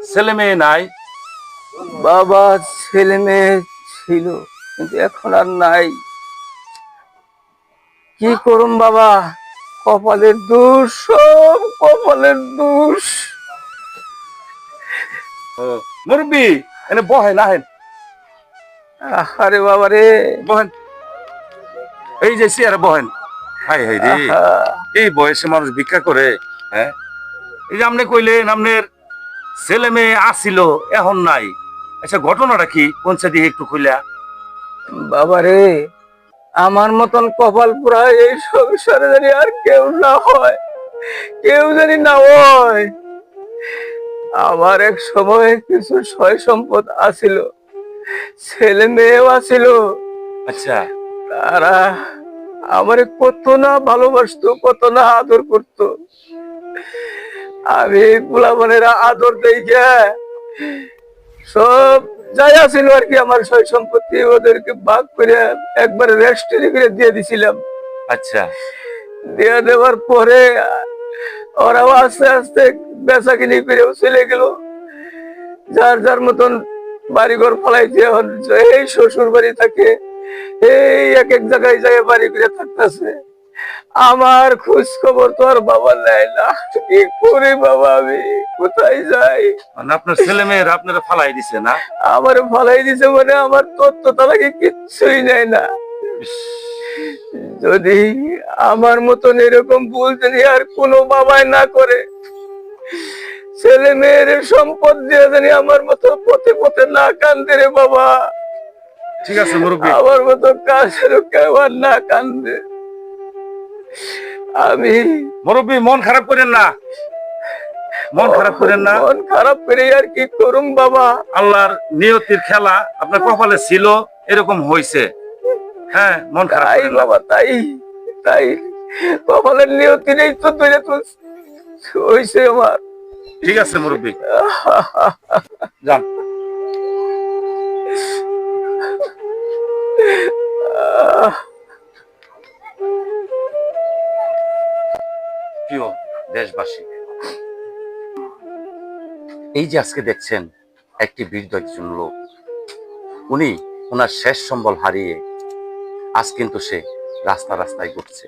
ছেলে মেয়ে নাই? বাবা, ছেলে মেয়ে ছিল কিন্তু এখন আর নাই। কি করুম বাবা, কপালের দোষ, সব কপালের দোষ। ও মুরব্বি, এনে বহেন, আহেন আরে বাবা রে, বহেন, এই যে চেয়ারে বহেন। হাই হাই রে, আহা, এই বয়সে মানুষ ভিক্ষা করে? হ্যাঁ, এই যে আপনি কইলেন আপনার ছেলে মেয়ে আসিল, এখন নাই। আচ্ছা, ঘটনাটা কি কোন দিকে একটু খুইলা? বাবা রে, আমার মতন কপাল পুরা এই সংসারে জানি আর কেউ না হয়, কেউ জানি না হয়। আমার এক সময় কিছু সয় সম্পদ আছিল, ছেলে মেয়েও আছিল। আচ্ছা, তারা আমারে কত না ভালোবাসতো, কত না আদর করতো। আমি পোলাপানের আদর দেখে সব যাই আছিল আর কি, আমার সয় সম্পত্তি ওদেরকে ভাগ করে একবার রেস্ট্রি করে দিয়ে দিছিলাম। আচ্ছা, দিয়ে দেওয়ার পরে ওরাও আস্তে আস্তে বেচা কিনি করেও চলে গেল, যার যার মতন বাড়িঘর ফলাইছে। এখন এই শ্বশুর বাড়ি থাকে, এই এক এক জায়গায় যায় বাড়ি করে থাকতেছে। আমার খোঁজ খবর তো আর বাবা নেয় না। কি করি বাবা, আমি কোথায় যাই? মানে আপনার ছেলে মেয়েরা আপনারা ফালাই দিছে না? আমার ফালাই দিছে মানে আমার তথ্য তালাকে কিচ্ছুই নেয় না। ইস, যদি আমার মতন এরকম ভুল যদি আর কোনো বাবাই না করে, ছেলে মেয়ের সম্পদ দিয়ে জানি আমার মতো পথে পথে না কান্দে রে বাবা। ঠিক আছে মুরব্বি, আমার মতো কাছের কেউ আর না কান্দে। আমি মুরব্বি মন খারাপ করেন না, মন খারাপ করেন না। মন খারাপ করে আর কি করুম বাবা। আল্লাহর নিয়তির খেলা, আপনার কপালে ছিল, এরকম হয়েছে। হ্যাঁ, মন খারাপ তাই করেন না। বাবা, তাই তাই কপালের নিয়তি নেই তো ধরে তো হয়েছে আমার। ঠিক আছে মুরব্বি, যান। প্রিয় দেশবাসী, এই যে আজকে দেখছেন একটি বৃদ্ধ একজন লোক, উনি ওনার শেষ সম্বল হারিয়ে আজ কিন্তু সে রাস্তা রাস্তায় ঘুরছে।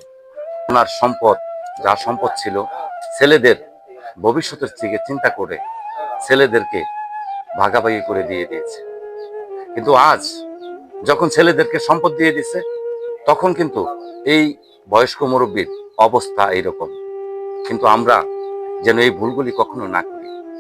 ওনার সম্পদ, যা সম্পদ ছিল, ছেলেদের ভবিষ্যতের দিকে চিন্তা করে ছেলেদেরকে ভাগাভাগি করে দিয়ে দিয়েছে। কিন্তু আজ যখন ছেলেদেরকে সম্পদ দিয়ে দিছে, তখন কিন্তু এই বয়স্ক মুরব্বীর অবস্থা এইরকম। কিন্তু আমরা যেন এই ভুলগুলি কখনো না করি।